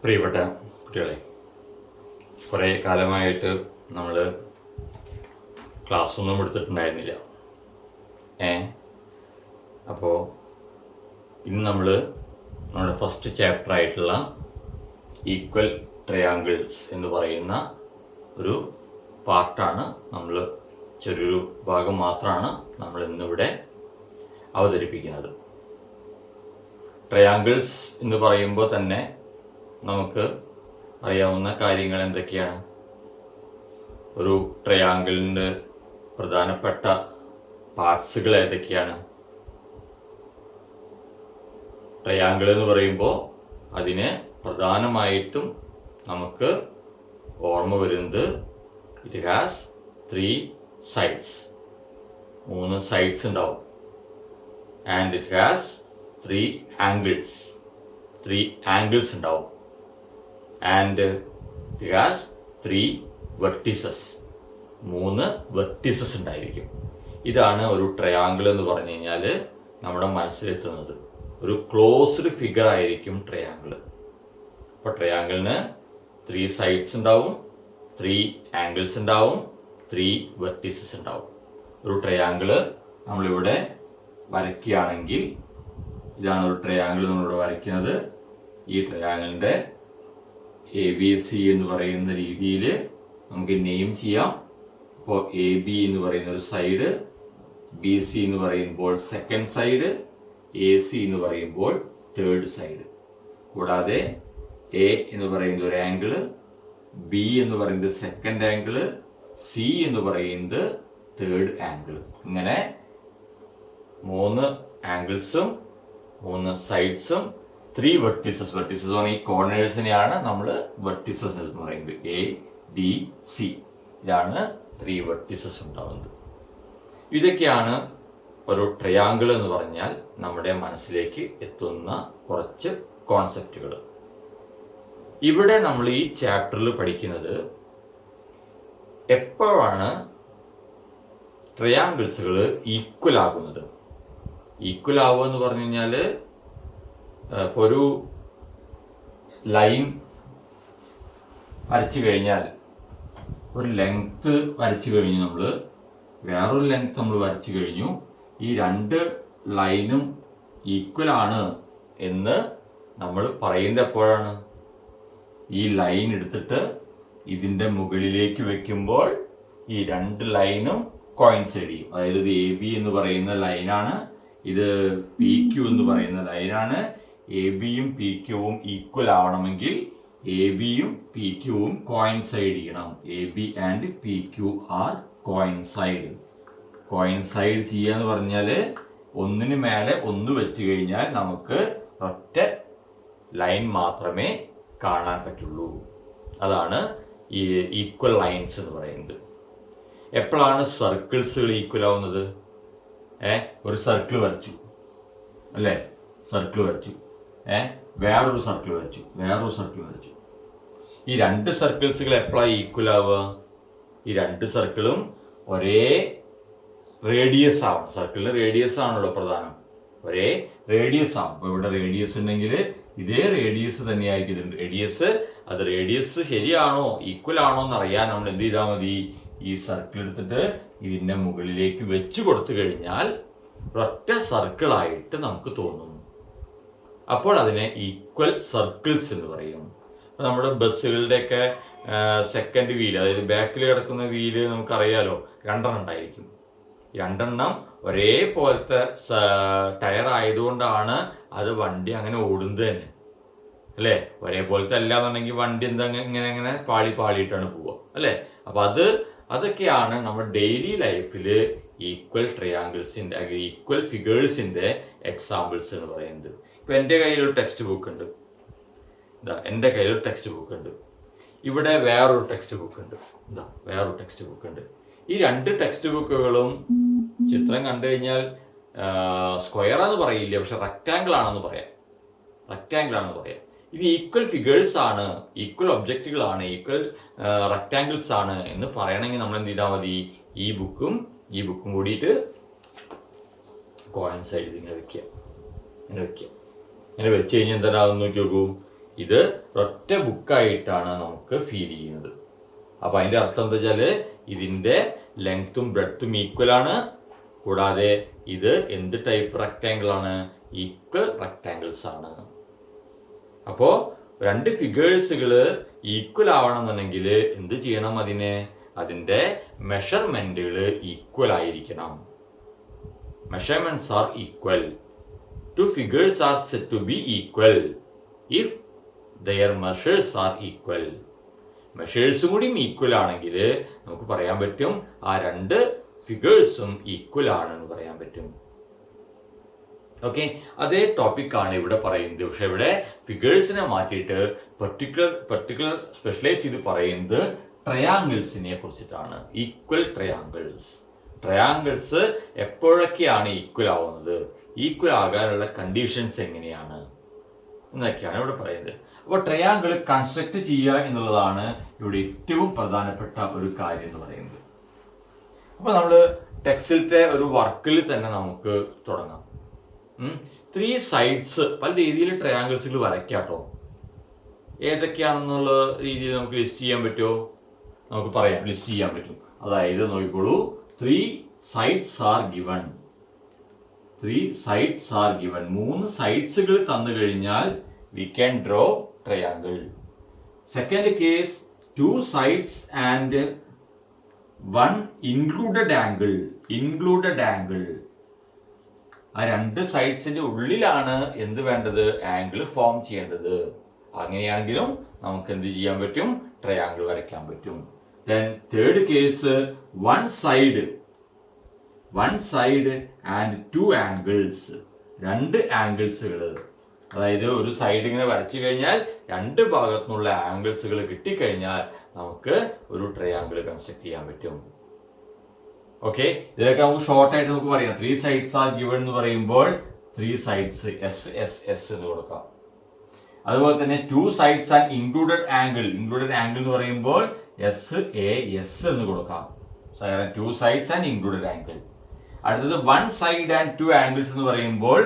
പ്രിയപ്പെട്ട കുട്ടികളെ, കുറേ കാലമായിട്ട് നമ്മൾ ക്ലാസ്സൊന്നും എടുത്തിട്ടുണ്ടായിരുന്നില്ല. അപ്പോൾ ഇന്ന് നമ്മുടെ ഫസ്റ്റ് ചാപ്റ്റർ ആയിട്ടുള്ള ഈക്വൽ ട്രയാങ്കിൾസ് എന്ന് പറയുന്ന ഒരു പാർട്ടാണ് ചെറിയൊരു ഭാഗം മാത്രമാണ് നമ്മൾ ഇന്നിവിടെ അവതരിപ്പിക്കുന്നത്. ട്രയാങ്കിൾസ് എന്ന് പറയുമ്പോൾ തന്നെ നമുക്ക് അറിയാവുന്ന കാര്യങ്ങൾ എന്തൊക്കെയാണ്? ഒരു ട്രയാങ്കിളിൻ്റെ പ്രധാനപ്പെട്ട പാർട്സുകൾ ഏതൊക്കെയാണ്? ട്രയാങ്കിൾ എന്ന് പറയുമ്പോൾ അതിന് പ്രധാനമായിട്ടും നമുക്ക് ഓർമ്മ വരുന്നത് ഇറ്റ് ഹാസ് 3 സൈഡ്സ്, 3 സൈഡ്സ് ഉണ്ടാവും. ആൻഡ് ഇറ്റ് ഹാസ് 3 ആംഗിൾസ് ഉണ്ടാവും. And it has 3 vertices, 3 vertices ഉണ്ടായിരിക്കും. ഇതാണ് ഒരു ട്രയാങ്കിൾ എന്ന് പറഞ്ഞു കഴിഞ്ഞാൽ നമ്മുടെ മനസ്സിലെത്തുന്നത്. ഒരു ക്ലോസ്ഡ് ഫിഗർ ആയിരിക്കും ട്രയാങ്കിൾ. അപ്പോൾ ട്രയാങ്കിളിന് 3 സൈഡ്സ് ഉണ്ടാവും, 3 ആംഗിൾസ് ഉണ്ടാവും, 3 വെർട്ടിസസ് ഉണ്ടാവും. ഒരു ട്രയാങ്കിൾ നമ്മളിവിടെ വരയ്ക്കുകയാണെങ്കിൽ, ഇതാണ് ഒരു ട്രയാങ്കിൾ നമ്മളിവിടെ വരയ്ക്കുന്നത്. ഈ ട്രയാങ്കിളിൻ്റെ ABC എന്ന് പറയുന്ന രീതിയിൽ നമുക്ക് നെയിം ചെയ്യാം. അപ്പോൾ AB എന്ന് പറയുന്ന ഒരു സൈഡ്, BC എന്ന് പറയുമ്പോൾ സെക്കൻഡ് സൈഡ്, AC എന്ന് പറയുമ്പോൾ തേർഡ് സൈഡ്. കൂടാതെ A എന്ന് പറയുന്ന ഒരു ആംഗിള്, B എന്ന് പറയുന്നത് സെക്കൻഡ് ആംഗിള്, C എന്ന് പറയുന്നത് തേർഡ് ആംഗിള്. ഇങ്ങനെ 3 ആംഗിൾസും 3 സൈഡ്സും 3 വെർട്ടിസസ് ആണ്. ഈ കോർണേഴ്സിനെയാണ് നമ്മൾ വെർട്ടിസസ് എന്ന് പറയുന്നത്. ABC, ഇതാണ് 3 വെർട്ടിസസ് ഉണ്ടാവുന്നത്. ഇതൊക്കെയാണ് ഒരു ട്രയാങ്കിൾ എന്ന് പറഞ്ഞാൽ നമ്മുടെ മനസ്സിലേക്ക് എത്തുന്ന കുറച്ച് കോൺസെപ്റ്റുകൾ. ഇവിടെ നമ്മൾ ഈ ചാപ്റ്ററിൽ പഠിക്കുന്നത് എപ്പോഴാണ് ട്രയാങ്കിൾസുകൾ ഈക്വൽ ആകുന്നത്. ഈക്വൽ ആവുക എന്ന് പറഞ്ഞു കഴിഞ്ഞാൽ, ഇപ്പോൾ ഒരു ലൈൻ വരച്ചു കഴിഞ്ഞാൽ, ഒരു ലെങ്ത് വരച്ചു കഴിഞ്ഞു, വേറൊരു ലെങ്ത് നമ്മൾ വരച്ചു കഴിഞ്ഞു, ഈ 2 ലൈനും ഈക്വൽ ആണ് എന്ന് നമ്മൾ പറയുന്നത് എപ്പോഴാണ്? ഈ ലൈൻ എടുത്തിട്ട് ഇതിൻ്റെ മുകളിലേക്ക് വെക്കുമ്പോൾ ഈ 2 ലൈനും കോയിൻസൈഡ് ചെയ്യും. അതായത് ഇത് AB എന്ന് പറയുന്ന ലൈനാണ്, ഇത് PQ എന്ന് പറയുന്ന ലൈനാണ്. ABയും PQവും ഈക്വൽ ആവണമെങ്കിൽ ABയും PQവും കോയിൻസൈഡ് ചെയ്യണം. AB and PQ are coincide ചെയ്യുക എന്ന് പറഞ്ഞാൽ ഒന്നിന് മേലെ ഒന്ന് വെച്ച് കഴിഞ്ഞാൽ നമുക്ക് ഒറ്റ ലൈൻ മാത്രമേ കാണാൻ പറ്റുള്ളൂ. അതാണ് ഈ ഈക്വൽ ലൈൻസ് എന്ന് പറയുന്നത്. എപ്പോഴാണ് സർക്കിൾസുകൾ ഈക്വൽ ആവുന്നത്? ഒരു സർക്കിൾ വരച്ചു അല്ലേ, സർക്കിൾ വരച്ചു, വേറൊരു സർക്കിൾ വരച്ചു. ഈ 2 സർക്കിൾസുകൾ എപ്പോഴാണ് ഈക്വൽ ആവുക? ഈ 2 സർക്കിളും ഒരേ റേഡിയസ് ആവണം. സർക്കിളിന് റേഡിയസ് ആണല്ലോ പ്രധാനം, ഒരേ റേഡിയസ് ആവും. അപ്പോൾ ഇവിടെ റേഡിയസ് ഉണ്ടെങ്കിൽ ഇതേ റേഡിയസ് തന്നെയായിരിക്കും റേഡിയസ്. അത് റേഡിയസ് ശരിയാണോ, ഈക്വൽ ആണോ എന്ന് അറിയാൻ നമ്മൾ എന്ത് ചെയ്താൽ മതി? ഈ സർക്കിൾ എടുത്തിട്ട് ഇതിൻ്റെ മുകളിലേക്ക് വെച്ച് കൊടുത്തു കഴിഞ്ഞാൽ ഒറ്റ സർക്കിളായിട്ട് നമുക്ക് തോന്നും. അപ്പോൾ അതിനെ ഈക്വൽ സർക്കിൾസ് എന്ന് പറയും. അപ്പോൾ നമ്മുടെ ബസ്സുകളുടെയൊക്കെ സെക്കൻഡ് വീല്, അതായത് ബാക്കിൽ കിടക്കുന്ന വീല് നമുക്കറിയാലോ, 2 ഉണ്ടായിരിക്കും. 2 ഒരേപോലത്തെ ടയർ ആയതുകൊണ്ടാണ് അത് വണ്ടി അങ്ങനെ ഓടുന്നത് തന്നെ, അല്ലേ? ഒരേപോലത്തെ അല്ലാന്നുണ്ടെങ്കിൽ വണ്ടി ഇങ്ങനെ പാളിയിട്ടാണ് പോവുക, അല്ലേ? അപ്പം അതൊക്കെയാണ് നമ്മുടെ ഡെയിലി ലൈഫിൽ ഈക്വൽ ട്രയാങ്കിൾസിൻ്റെ, ഈക്വൽ ഫിഗേഴ്സിൻ്റെ എക്സാമ്പിൾസ് എന്ന് പറയുന്നത്. ഇപ്പം എൻ്റെ കയ്യിലൊരു ടെക്സ്റ്റ് ബുക്ക് ഉണ്ട്, ഇവിടെ വേറൊരു ടെക്സ്റ്റ് ബുക്ക് ഉണ്ട്. ഈ 2 ടെക്സ്റ്റ് ബുക്കുകളും ചിത്രം കണ്ടു കഴിഞ്ഞാൽ സ്ക്വയർ എന്ന് പറയില്ല, പക്ഷെ റെക്റ്റാങ്കിൾ ആണെന്ന് പറയാം. ഇത് ഈക്വൽ ഫിഗേഴ്സ് ആണ്, ഈക്വൽ ഒബ്ജക്റ്റുകളാണ്, ഈക്വൽ റെക്റ്റാങ്കിൾസ് ആണ് എന്ന് പറയണമെങ്കിൽ നമ്മൾ എന്ത് ചെയ്താൽ മതി? ഈ ബുക്കും കൂടിയിട്ട് കോയിൻസൈഡ് ഇങ്ങനെ വെക്കുക. ഇങ്ങനെ വെച്ച് കഴിഞ്ഞാൽ എന്തായാലും നോക്കി നോക്കൂ, ഇത് ഒറ്റ ബുക്കായിട്ടാണ് നമുക്ക് ഫീൽ ചെയ്യുന്നത്. അപ്പൊ അതിന്റെ അർത്ഥം എന്താ വെച്ചാല് ഇതിന്റെ ലെങ്ത്തും ബ്രെഡ്ത്തും ഈക്വൽ ആണ്. കൂടാതെ ഇത് എന്ത് ടൈപ്പ് റെക്ടാങ്കിൾ ആണ്? ഈക്വൽ റെക്ടാങ്കിൾസ് ആണ്. അപ്പോ രണ്ട് ഫിഗേഴ്സുകൾ ഈക്വൽ ആവണമെന്നുണ്ടെങ്കിൽ എന്ത് ചെയ്യണം? അതിന്റെ മെഷർമെന്റുകൾ ഈക്വൽ ആയിരിക്കണം. Measurements are equal. Two figures are said to be equal if their measures are equal. മെഷേഴ്സും കൂടി ഈക്വൽ ആണെങ്കിൽ നമുക്ക് പറയാൻ പറ്റും ആ രണ്ട് ഫിഗേഴ്സും ഈക്വൽ ആണെന്ന് പറയാൻ പറ്റും. ഓക്കെ, അതേ ടോപ്പിക്കാണ് ഇവിടെ പറയുന്നത്. പക്ഷെ ഇവിടെ ഫിഗേഴ്സിനെ മാറ്റിയിട്ട് പർട്ടിക്കുലർ സ്പെഷ്യലൈസ് ചെയ്ത് പറയുന്നത് ട്രയാങ്കിൾസിനെ കുറിച്ചിട്ടാണ്. ഈക്വൽ ട്രയാങ്കിൾസ് എപ്പോഴൊക്കെയാണ് ഈക്വൽ ആവുന്നത്, ഈക്വൽ ആകാനുള്ള കണ്ടീഷൻസ് എങ്ങനെയാണ് എന്നൊക്കെയാണ് ഇവിടെ പറയുന്നത്. അപ്പോൾ ട്രയാങ്കിൾ കൺസ്ട്രക്ട് ചെയ്യുക എന്നുള്ളതാണ് ഇവിടെ ഏറ്റവും പ്രധാനപ്പെട്ട ഒരു കാര്യം എന്ന് പറയുന്നത്. അപ്പോൾ നമ്മൾ ടെക്സ്റ്റിലത്തെ ഒരു വർക്കിൽ തന്നെ നമുക്ക് തുടങ്ങാം. 3 സൈഡ്സ് പല രീതിയിൽ ട്രയാങ്കിൾസിൽ വരയ്ക്കാട്ടോ. ഏതൊക്കെയാണെന്നുള്ള രീതിയിൽ നമുക്ക് ലിസ്റ്റ് ചെയ്യാൻ പറ്റുമോ? നമുക്ക് പറയാം, ലിസ്റ്റ് ചെയ്യാൻ പറ്റും. അതായത് നോക്കിക്കോളൂ, 3 sides are given. 3 sides are given. 3 സൈഡ്സുകൾ തന്നു കഴിഞ്ഞാൽ we can draw triangle. Second case, 2 sides and 1 included angle. ആ 2 സൈഡ്സിന്റെ ഉള്ളിലാണ് എന്ത് വേണ്ടത്? ആംഗിൾ ഫോം ചെയ്യേണ്ടത്. അങ്ങനെയാണെങ്കിലും നമുക്ക് എന്ത് ചെയ്യാൻ പറ്റും? ട്രയാങ്കിൾ വരയ്ക്കാൻ പറ്റും. Then third case, 1 side and 2 angles. 2 ആംഗിൾസുകൾ, അതായത് ഒരു സൈഡ് ഇങ്ങനെ വരച്ചു കഴിഞ്ഞാൽ 2 ഭാഗത്തുനിന്നുള്ള ആംഗിൾസുകൾ കിട്ടിക്കഴിഞ്ഞാൽ നമുക്ക് ഒരു ട്രയാങ്കിൾ കൺസ്ട്രക്ട് ചെയ്യാൻ പറ്റും. ഓക്കെ, ഇതിലൊക്കെ നമുക്ക് ഷോർട്ട് ആയിട്ട് നമുക്ക് പറയാം. 3 സൈഡ്സ് ആർ ഗിവൺ എന്ന് പറയുമ്പോൾ 3 സൈഡ്സ് എസ് എന്ന് കൊടുക്കാം. അതുപോലെ തന്നെ 2 സൈഡ്സ് ആൻഡ് ഇൻക്ലൂഡഡ് ആംഗിൾ എന്ന് പറയുമ്പോൾ എസ് എന്ന് കൊടുക്കാം. 2 സൈഡ്സ് ആൻഡ് ഇൻക്ലൂഡഡ് ആംഗിൾ. അടുത്തത് 1 സൈഡ് ആൻഡ് 2 ആംഗിൾസ് എന്ന് പറയുമ്പോൾ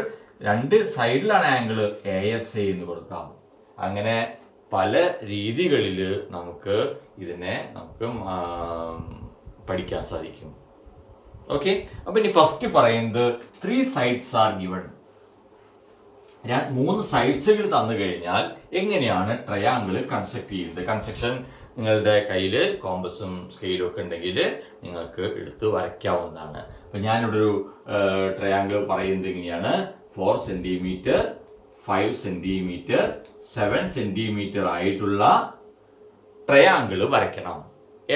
2 സൈഡിലാണ് ആംഗിൾ ASA എന്ന് കൊടുക്കാം. അങ്ങനെ പല രീതികളിൽ നമുക്ക് ഇതിനെ പഠിക്കാൻ സാധിക്കും. ഓക്കെ, അപ്പൊ ഇനി ഫസ്റ്റ് പറയുന്നത് 3 സൈഡ്സ് ആർ ഗിവൺ. 3 സൈഡ്സുകൾ തന്നു കഴിഞ്ഞാൽ എങ്ങനെയാണ് ട്രയാങ്കിൾ കൺസ്ട്രക്ട് ചെയ്യുന്നത്? കൺസ്ട്രക്ഷൻ നിങ്ങളുടെ കയ്യിൽ കോമ്പസും സ്കെയിലും ഒക്കെ ഉണ്ടെങ്കിൽ നിങ്ങൾക്ക് എടുത്ത് വരയ്ക്കാവുന്നതാണ്. അപ്പൊ ഞാനിവിടെ ഒരു ട്രയാങ്കിൾ പറയുന്നത് ഇങ്ങനെയാണ്. 4 സെന്റിമീറ്റർ, 5 സെന്റിമീറ്റർ, 7 സെന്റിമീറ്റർ ആയിട്ടുള്ള ട്രയാങ്കിൾ വരയ്ക്കണം.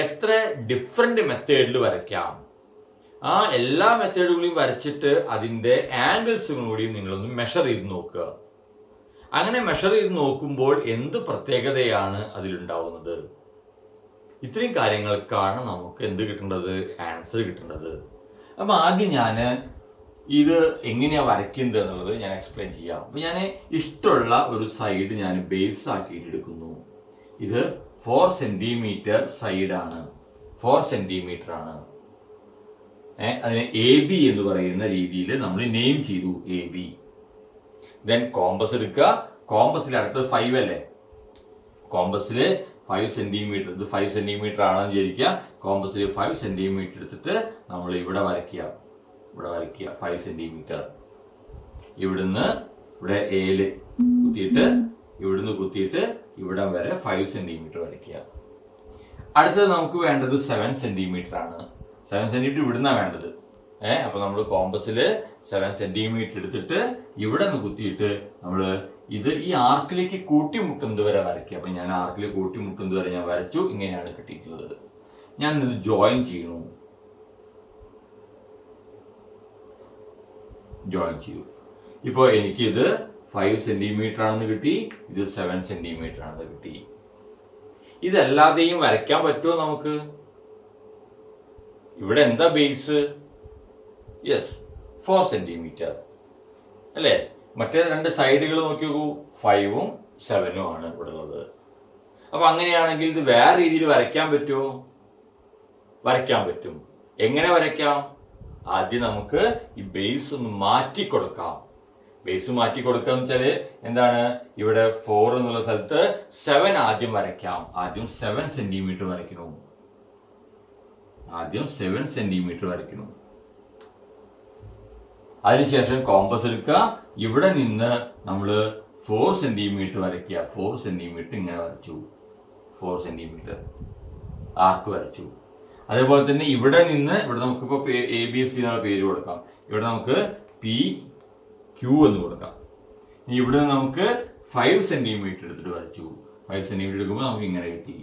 എത്ര ഡിഫറെന്റ് മെത്തേഡിൽ വരയ്ക്കാം? ആ എല്ലാ മെത്തേഡുകളെയും വരച്ചിട്ട് അതിന്റെ ആംഗിൾസും കൂടി നിങ്ങളൊന്ന് മെഷർ ചെയ്ത് നോക്കുക. അങ്ങനെ മെഷർ ചെയ്ത് നോക്കുമ്പോൾ എന്ത് പ്രത്യേകതയാണ് അതിലുണ്ടാവുന്നത്? ഇത്രയും കാര്യങ്ങൾക്കാണ് നമുക്ക് എന്ത് കിട്ടേണ്ടത്? ആൻസർ കിട്ടേണ്ടത്. അപ്പൊ ആദ്യം ഞാൻ ഇത് എങ്ങനെയാ വരയ്ക്കുന്നത് എന്നുള്ളത് ഞാൻ എക്സ്പ്ലെയിൻ ചെയ്യാം. അപ്പൊ ഞാൻ ഇഷ്ടമുള്ള ഒരു സൈഡ് ഞാൻ ബേസ് ആക്കിയിട്ട് എടുക്കുന്നു. ഇത് 4 സെന്റിമീറ്റർ സൈഡാണ്, 4 സെന്റിമീറ്റർ ആണ്. അതിനെ AB എന്ന് പറയുന്ന രീതിയിൽ നമ്മൾ നെയിം ചെയ്തു, AB. ദെൻ കോമ്പസ് എടുക്കുക. കോമ്പസിൽ അടുത്തത് 5 അല്ലേ? കോമ്പസിൽ 5 സെന്റിമീറ്റർ, ഇത് 5 സെന്റിമീറ്റർ ആണെന്ന് വിചാരിക്കുക. കോമ്പസിൽ 5 സെന്റിമീറ്റർ എടുത്തിട്ട് നമ്മൾ ഇവിടെ വരയ്ക്കുക. 5 സെന്റിമീറ്റർ. ഇവിടുന്ന് ഇവിടെ ഏല് കുത്തിയിട്ട് ഇവിടം വരെ 5 സെന്റിമീറ്റർ വരയ്ക്കുക. അടുത്തത് നമുക്ക് വേണ്ടത് 7 സെന്റിമീറ്റർ ആണ്. 7 സെന്റിമീറ്റർ ഇവിടുന്നാണ് വേണ്ടത്. അപ്പൊ നമ്മൾ കോമ്പസിൽ 7 സെന്റിമീറ്റർ എടുത്തിട്ട് ഇവിടെ നിന്ന് കുത്തിയിട്ട് നമ്മൾ ഇത് ഈ ആർക്കിലേക്ക് കൂട്ടിമുട്ടുന്നത് വരെ വരയ്ക്കുക. അപ്പൊ ഞാൻ ആർക്കിൽ കൂട്ടിമുട്ടുന്നത് വരെ ഞാൻ വരച്ചു. ഇങ്ങനെയാണ് കിട്ടിയിട്ടുള്ളത്. ഞാൻ ഇത് ജോയിൻ ചെയ്തു. ഇപ്പോൾ എനിക്ക് ഇത് 5 സെന്റിമീറ്റർ ആണെന്ന് കിട്ടി, ഇത് 7 സെന്റിമീറ്റർ ആണെന്ന് കിട്ടി. ഇതല്ലാതെയും വരയ്ക്കാൻ പറ്റുമോ നമുക്ക്? ഇവിടെ എന്താ ബേസ്? യെസ്, 4 സെന്റിമീറ്റർ അല്ലേ? മറ്റേ 2 സൈഡുകൾ നോക്കി നോക്കൂ, 5ഉം 7ഉം ആണ് ഇവിടെ ഉള്ളത്. അപ്പൊ അങ്ങനെയാണെങ്കിൽ ഇത് വേറെ രീതിയിൽ വരയ്ക്കാൻ പറ്റുമോ? വരയ്ക്കാൻ പറ്റും. എങ്ങനെ വരയ്ക്കാം? ആദ്യം നമുക്ക് ഈ ബേസ് ഒന്ന് മാറ്റി കൊടുക്കാം. ബേസ് മാറ്റി കൊടുക്കുക എന്ന് വെച്ചാൽ എന്താണ്, ഇവിടെ 4 എന്നുള്ള സ്ഥലത്ത് 7 ആദ്യം വരയ്ക്കാം. ആദ്യം 7 സെന്റിമീറ്റർ വരയ്ക്കണം. അതിനുശേഷം കോമ്പസ് എടുക്കുക. ഇവിടെ നിന്ന് നമ്മൾ 4 സെന്റിമീറ്റർ വരയ്ക്കുക. 4 സെന്റിമീറ്റർ ഇങ്ങനെ വരച്ചു. 4 സെന്റിമീറ്റർ ആർക്ക് വരച്ചു. അതേപോലെ തന്നെ ഇവിടെ നിന്ന് ഇവിടെ നമുക്കിപ്പോൾ ABC എന്നുള്ള പേര് കൊടുക്കാം. ഇവിടെ നമുക്ക് PQ എന്ന് കൊടുക്കാം. ഇനി ഇവിടെ നിന്ന് നമുക്ക് 5 സെന്റിമീറ്റർ എടുത്തിട്ട് വരച്ചു. 5 സെന്റിമീറ്റർ എടുക്കുമ്പോൾ നമുക്ക് ഇങ്ങനെ കിട്ടി.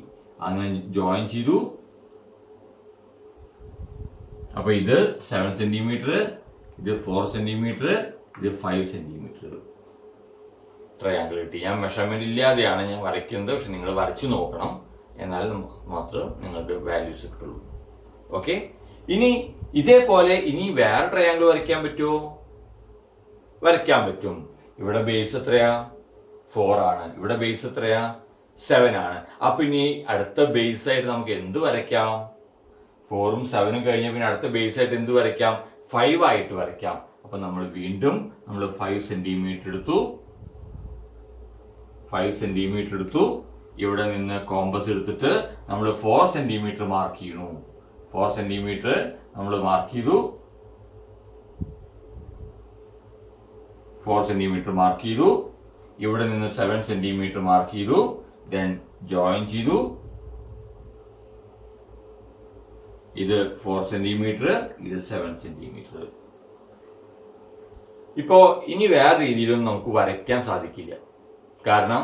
അങ്ങനെ ജോയിൻ ചെയ്തു. അപ്പൊ ഇത് 7 സെന്റിമീറ്റർ, ഇത് 4 സെന്റിമീറ്റർ, ഇത് 5 സെന്റിമീറ്റർ ട്രയാങ്കിൾ കിട്ടി. ഞാൻ മെഷർമെന്റ് ഇല്ലാതെയാണ് ഞാൻ വരയ്ക്കുന്നത്. പക്ഷെ നിങ്ങൾ വരച്ച് നോക്കണം, എന്നാൽ മാത്രം നിങ്ങൾക്ക് വാല്യൂസ് കിട്ടുള്ളൂ. ഓക്കെ. ഇനി ഇതേപോലെ ഇനി വേറെ ട്രയാങ്കിൾ വരയ്ക്കാൻ പറ്റുമോ? വരയ്ക്കാൻ പറ്റും. ഇവിടെ ബേസ് എത്രയാ? 4 ആണ്. ഇവിടെ ബേസ് എത്രയാ? 7 ആണ്. അപ്പൊ ഇനി അടുത്ത ബേസ് ആയിട്ട് നമുക്ക് എന്ത് വരയ്ക്കാം? 4ഉം 7ഉം കഴിഞ്ഞ പിന്നെ അടുത്ത ബേസ് ആയിട്ട് എന്ത് വരയ്ക്കാം? 5 ആയിട്ട് വരയ്ക്കാം. അപ്പൊ നമ്മൾ വീണ്ടും 5 സെന്റിമീറ്റർ എടുത്തു. 5 സെന്റിമീറ്റർ എടുത്തു. ഇവിടെ നിന്ന് കോമ്പസ് എടുത്തിട്ട് നമ്മൾ 4 സെന്റിമീറ്റർ മാർക്ക് ചെയ്യണു. 4 സെന്റിമീറ്റർ നമ്മൾ മാർക്ക് ചെയ്തു. 4 സെന്റിമീറ്റർ മാർക്ക് ചെയ്തു. ഇവിടെ നിന്ന് 7 സെന്റിമീറ്റർ മാർക്ക് ചെയ്തു. ദെൻ ജോയിൻ ചെയ്തു. ഇത് 4 സെന്റിമീറ്റർ, ഇത് 7 സെന്റിമീറ്റർ. ഇപ്പോ ഇനി വേറെ രീതിയിലൊന്നും നമുക്ക് വരയ്ക്കാൻ സാധിക്കില്ല. കാരണം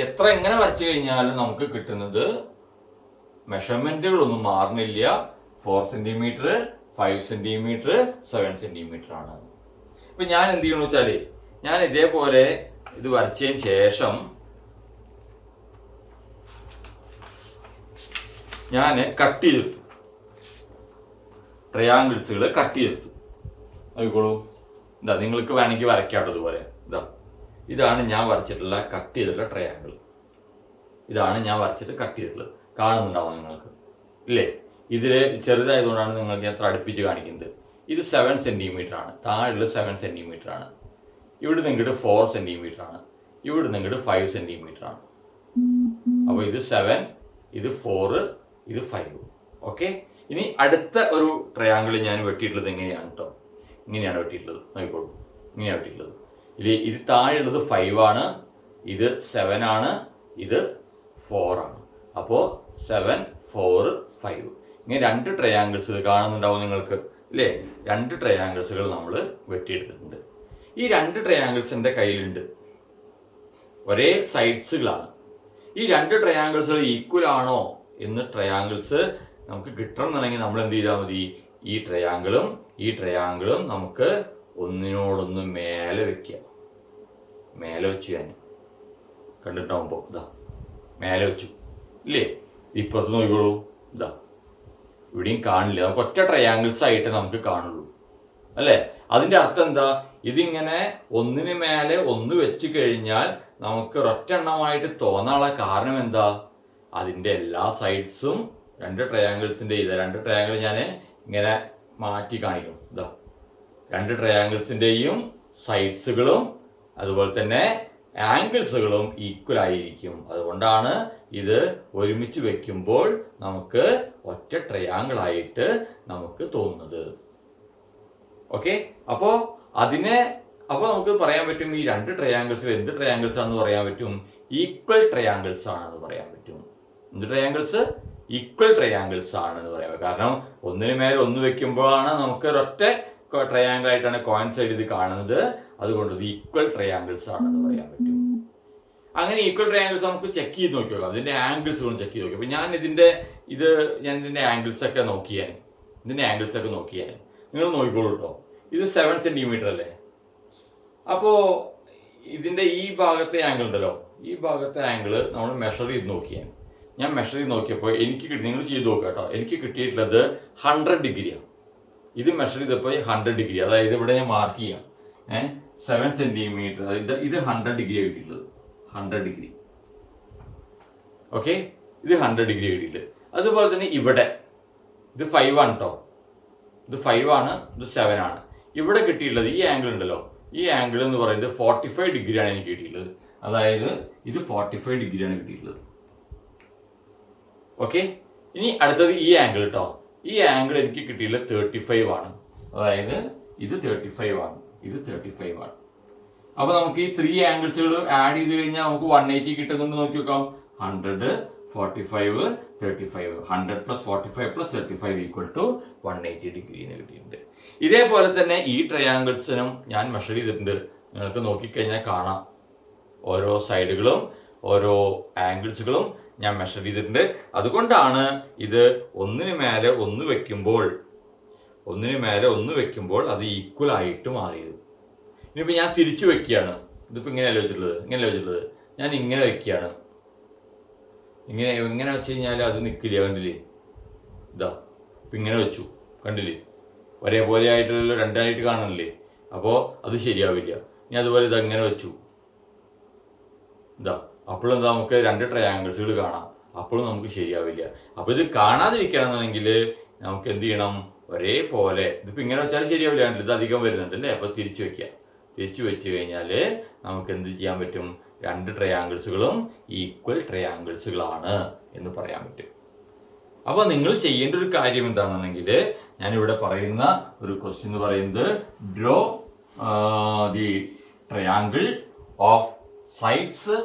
എത്ര എങ്ങനെ വരച്ചു കഴിഞ്ഞാലും നമുക്ക് കിട്ടുന്നത് മെഷർമെന്റുകളൊന്നും മാറുന്നില്ല. 4 സെന്റിമീറ്റർ, 5 സെന്റിമീറ്റർ, 7 സെന്റിമീറ്റർ ആണ്. ഇപ്പൊ ഞാൻ എന്ത് ചെയ്യണമെന്ന് വെച്ചാല്, ഞാൻ ഇതേപോലെ ഇത് വരച്ചതിന് ശേഷം ഞാൻ കട്ട് ചെയ്തെടുത്തു. ട്രയാങ്കിൾസുകൾ കട്ട് ചെയ്തെടുത്തു. നോക്കിക്കോളൂ. ഇതാ, നിങ്ങൾക്ക് വേണമെങ്കിൽ വരയ്ക്കാട്ടോ. ഇതുപോലെ ഇതാണ് ഞാൻ വരച്ചിട്ടുള്ള കട്ട് ചെയ്തിട്ടുള്ള ട്രയാങ്കിൾ. ഇതാണ് ഞാൻ വരച്ചിട്ട് കട്ട് ചെയ്തിട്ടുള്ളത്. കാണുന്നുണ്ടാവും നിങ്ങൾക്ക്, ഇല്ലേ? ഇതിൽ ചെറുതായതുകൊണ്ടാണ് നിങ്ങൾക്ക് ഞാൻ അടുപ്പിച്ച് കാണിക്കുന്നത്. ഇത് 7 സെന്റിമീറ്റർ ആണ്. താഴെ 7 സെന്റിമീറ്റർ ആണ്. ഇവിടെ നിങ്ങട്ട് 4 സെന്റിമീറ്റർ ആണ്. ഇവിടെ നിങ്ങട്ട് 5 സെന്റിമീറ്റർ ആണ്. അപ്പോൾ ഇത് 7, ഇത് 4, ഇത് 5. ഓക്കെ. ഇനി അടുത്ത ഒരു ട്രയാങ്കിൾ ഞാൻ വെട്ടിയിട്ടുള്ളത് എങ്ങനെയാണ് കേട്ടോ. ഇങ്ങനെയാണ് വെട്ടിയിട്ടുള്ളത്. നോക്കിക്കോളൂ. ഇങ്ങനെയാണ് വെട്ടിയിട്ടുള്ളത്. ഇത് താഴെയുള്ളത് 5 ആണ്, ഇത് 7 ആണ്, ഇത് 4 ആണ്. അപ്പോൾ 7, 4, 5 ഇങ്ങനെ 2 ട്രയാങ്കിൾസ് കാണുന്നുണ്ടാവും നിങ്ങൾക്ക്, അല്ലേ? 2 ട്രയാങ്കിൾസുകൾ നമ്മൾ വെട്ടിയെടുത്തിട്ടുണ്ട്. ഈ 2 ട്രയാങ്കിൾസ് എൻ്റെ കയ്യിലുണ്ട്. ഒരേ സൈഡ്സുകളാണ്. ഈ 2 ട്രയാങ്കിൾസുകൾ ഈക്വൽ ആണോ എന്ന് ട്രയാങ്കിൾസ് നമുക്ക് കിട്ടണമെന്നുണ്ടെങ്കിൽ നമ്മൾ എന്ത് ചെയ്താൽ മതി? ഈ ട്രയാങ്കിളും നമുക്ക് ഒന്നിനോടൊന്ന് മേലെ വെക്കുക. മേലെ വെച്ചു. ഞാൻ കണ്ടിട്ടാവുമ്പോൾ ഇതാ മേലെ വെച്ചു, ഇല്ലേ? ഇപ്പുറത്ത് നോക്കിക്കോളൂ. ഇതാ ഇവിടെയും കാണില്ല. നമുക്ക് ഒറ്റ ട്രയാങ്കിൾസ് ആയിട്ട് നമുക്ക് കാണുള്ളൂ, അല്ലേ? അതിന്റെ അർത്ഥം എന്താ? ഇതിങ്ങനെ ഒന്നിന് മേലെ ഒന്ന് വെച്ച് കഴിഞ്ഞാൽ നമുക്ക് ഒരൊറ്റ എണ്ണമായിട്ട് തോന്നാനുള്ള കാരണം എന്താ? അതിന്റെ എല്ലാ സൈഡ്സും 2 ട്രയാങ്കിൾസിന്റെ 2 ട്രയാങ്കിൾ ഞാൻ ഇങ്ങനെ മാറ്റി കാണിക്കും. ഇതാ 2 ട്രയാങ്കിൾസിന്റെയും സൈഡ്സുകളും അതുപോലെ തന്നെ ആംഗിൾസുകളും ഈക്വൽ ആയിരിക്കും. അതുകൊണ്ടാണ് ഇത് ഒരുമിച്ച് വെക്കുമ്പോൾ നമുക്ക് ഒറ്റ ട്രയാങ്കിൾ ആയിട്ട് നമുക്ക് തോന്നുന്നത്. ഓക്കെ. അപ്പോൾ നമുക്ക് പറയാൻ പറ്റും ഈ 2 ട്രയാങ്കിൾസിൽ എന്ത് ട്രയാങ്കിൾസ് ആണെന്ന് പറയാൻ പറ്റും? ഈക്വൽ ട്രയാങ്കിൾസ് ആണെന്ന് പറയാൻ പറ്റും. എന്ത് ട്രയാങ്കിൾസ്? ഈക്വൽ ട്രയാങ്കിൾസ് ആണെന്ന് പറയാൻ പറ്റും. കാരണം ഒന്നിന് മേലെ ഒന്ന് വെക്കുമ്പോഴാണ് നമുക്ക് ഒരൊറ്റ ട്രയാങ്കിൾ ആയിട്ടാണ് കോയിൻസൈഡ് ഇത് കാണുന്നത്. അതുകൊണ്ട് ഇത് ഈക്വൽ ട്രയാങ്കിൾസ് ആണെന്ന് പറയാൻ പറ്റും. അങ്ങനെ ഈക്വൽ ട്രയാങ്കിൾസ് നമുക്ക് ചെക്ക് ചെയ്ത് നോക്കി നോക്കാം. അതിന്റെ ആംഗിൾസുകളും ചെക്ക് ചെയ്ത് നോക്കി. അപ്പൊ ഞാൻ ഇതിന്റെ ആംഗിൾസ് ഒക്കെ നോക്കിയാൽ നിങ്ങൾ നോക്കിക്കോളൂ കേട്ടോ. ഇത് 7 സെന്റിമീറ്റർ അല്ലേ? അപ്പോ ഇതിന്റെ ഈ ഭാഗത്തെ ആംഗിൾ ഉണ്ടല്ലോ, ഈ ഭാഗത്തെ ആംഗിള് നമ്മൾ മെഷർ ചെയ്ത് നോക്കിയാൽ, ഞാൻ മെഷർ ചെയ്ത് നോക്കിയപ്പോൾ നിങ്ങൾ ചെയ്ത് നോക്കുക കേട്ടോ. എനിക്ക് കിട്ടിയിട്ടുള്ളത് 100 ഡിഗ്രിയാണ്. ഇത് മെഷർ ചെയ്തപ്പോൾ 100 ഡിഗ്രി. അതായത് ഇവിടെ ഞാൻ മാർക്ക് ചെയ്യാം. 7 സെന്റിമീറ്റർ, ഇത് 100 ഡിഗ്രി കിട്ടിയിട്ടുള്ളത്. 100 ഡിഗ്രി. ഓക്കെ. ഇത് 100 ഡിഗ്രി കിട്ടിയിട്ട്. അതുപോലെ തന്നെ ഇവിടെ ഇത് 5 ആണ് കേട്ടോ. ഇത് 5 ആണ്, ഇത് 7 ആണ്. ഇവിടെ കിട്ടിയിട്ടുള്ളത് ഈ ആംഗിൾ ഉണ്ടല്ലോ, ഈ ആംഗിൾ എന്ന് പറയുന്നത് 45 ഡിഗ്രിയാണ് എനിക്ക് കിട്ടിയിട്ടുള്ളത്. അതായത് ഇത് 45 ഡിഗ്രിയാണ് കിട്ടിയിട്ടുള്ളത്. ഓക്കെ, ഇനി അടുത്തത് ഈ ആംഗിൾ കേട്ടോ. ഈ ആംഗിൾ എനിക്ക് കിട്ടിയിട്ടുള്ളത് 35 ആണ്. അതായത് ഇത് 35 ആണ്, ഇത് 35 ആണ്. അപ്പൊ നമുക്ക് ഈ 3 ആംഗിൾസുകൾ ആഡ് ചെയ്ത് കഴിഞ്ഞാൽ നമുക്ക് 180 കിട്ടുന്നുണ്ട്. നോക്കി നോക്കാം. 100, 45, 35. 100 + 45 + 35 = 180 ഡിഗ്രി എന്ന് കിട്ടിയിട്ടുണ്ട്. ഇതേപോലെ തന്നെ ഈ ട്രയാങ്കിൾസിനും ഞാൻ മെഷർ ചെയ്തിട്ടുണ്ട്. നിങ്ങൾക്ക് നോക്കിക്കഴിഞ്ഞാൽ കാണാം, ഓരോ സൈഡുകളും ഓരോ ആംഗിൾസുകളും ഞാൻ മെഷർ ചെയ്തിട്ടുണ്ട്. അതുകൊണ്ടാണ് ഇത് ഒന്നിന് മേലെ ഒന്ന് വെക്കുമ്പോൾ അത് ഈക്വൽ ആയിട്ട് മാറിയത്. ഇനിയിപ്പോൾ ഞാൻ തിരിച്ചു വെക്കുകയാണ്. ഇതിപ്പോൾ ഇങ്ങനെയല്ല വെച്ചിട്ടുള്ളത്, ഞാൻ ഇങ്ങനെ വെക്കുകയാണ്. ഇങ്ങനെ വെച്ച് കഴിഞ്ഞാൽ അത് നിൽക്കില്ല, കണ്ടില്ലേ? ഇതാ ഇപ്പം ഇങ്ങനെ വെച്ചു, കണ്ടില്ലേ? ഒരേപോലെ ആയിട്ടുള്ള രണ്ടായിട്ട് കാണുന്നില്ലേ? അപ്പോൾ അത് ശരിയാവില്ല. ഇനി അതുപോലെ ഇതാ ഇങ്ങനെ വെച്ചു, ഇതാ അപ്പോഴും എന്താ നമുക്ക് 2 ട്രയാങ്കിൾസുകൾ കാണാം, അപ്പോഴും നമുക്ക് ശരിയാവില്ല. അപ്പോൾ ഇത് കാണാതിരിക്കണം എന്നുണ്ടെങ്കിൽ നമുക്ക് എന്ത് ചെയ്യണം? ഒരേപോലെ, ഇതിപ്പോൾ ഇങ്ങനെ വെച്ചാൽ ശരിയാവില്ല, ഇത് അധികം വരുന്നുണ്ട് അല്ലേ? അപ്പോൾ തിരിച്ചു വെച്ച് കഴിഞ്ഞാൽ നമുക്ക് എന്ത് ചെയ്യാൻ പറ്റും? 2 ട്രയാങ്കിൾസുകളും ഈക്വൽ ട്രയാങ്കിൾസുകളാണ് എന്ന് പറയാൻ പറ്റും. അപ്പോൾ നിങ്ങൾ ചെയ്യേണ്ട ഒരു കാര്യം എന്താണെന്നുണ്ടെങ്കിൽ, ഞാനിവിടെ പറയുന്ന ഒരു ക്വസ്റ്റ്യൻ എന്ന് പറയുന്നത് draw the triangle of sides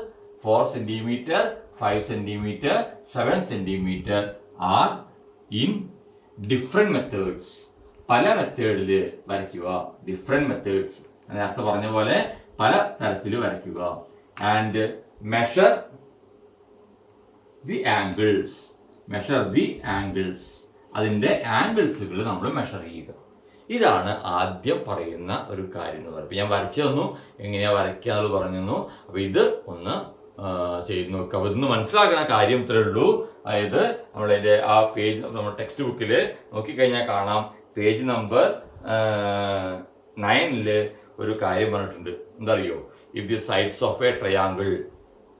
4 centimetre, 5 centimetre, 7 centimetre are in different methods. പല മെത്തേഡിൽ വരയ്ക്കുക. ഡിഫറെന്റ് മെത്തേഡ്സ് നേരത്തെ പറഞ്ഞ പോലെ പല തരത്തിൽ വരയ്ക്കുക. And measure the angles. അതിൻ്റെ ആംഗിൾസുകൾ നമ്മൾ മെഷർ ചെയ്യുക. ഇതാണ് ആദ്യം പറയുന്ന ഒരു കാര്യം എന്ന് പറയുന്നത്. ഞാൻ വരച്ചു തന്നു, എങ്ങനെയാണ് വരയ്ക്കുക എന്നുള്ളത് പറഞ്ഞു തന്നു. അപ്പോൾ ഇത് ഒന്ന് ചെയ്ത് നോക്കുക. അപ്പോൾ ഇന്ന് മനസ്സിലാക്കുന്ന കാര്യം ഇത്രേ ഉള്ളൂ. അതായത് നമ്മളതിൻ്റെ ആ പേജ്, നമ്മുടെ ടെക്സ്റ്റ് ബുക്കിൽ നോക്കിക്കഴിഞ്ഞാൽ കാണാം, പേജ് നമ്പർ 9 ഒരു കാര്യം പറഞ്ഞിട്ടുണ്ട്. എന്താ അറിയോ? If the sides of a triangle,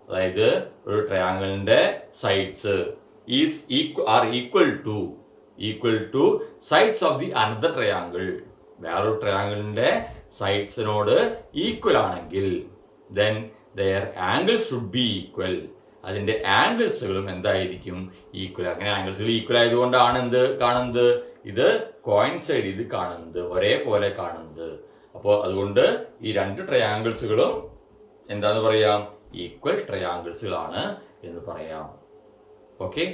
അതായത് ഒരു ട്രയാങ്കിളിന്റെ sides are equal to sides of the another triangle, വേറൊരു ട്രയാങ്കിളിന്റെ സൈഡ്സിനോട് ഈക്വൽ ആണെങ്കിൽ then their angles should be equal. അതിന്റെ ആംഗിൾസുകളും എന്തായിരിക്കും? ഈക്വൽ. അങ്ങനെ ആംഗിൾസുകൾ ഈക്വൽ ആയതുകൊണ്ടാണ് എന്ത് കാണുന്നത്? ഇത് കോയിൻസൈഡ് ചെയ്ത് കാണുന്നത്, ഒരേപോലെ കാണുന്നത്. അപ്പോൾ അതുകൊണ്ട് ഈ 2 ട്രയാങ്കിൾസുകളും എന്താന്ന് പറയാം? ഈക്വൽ ട്രയാങ്കിൾസുകളാണ് എന്ന് പറയാം. ഓക്കെ.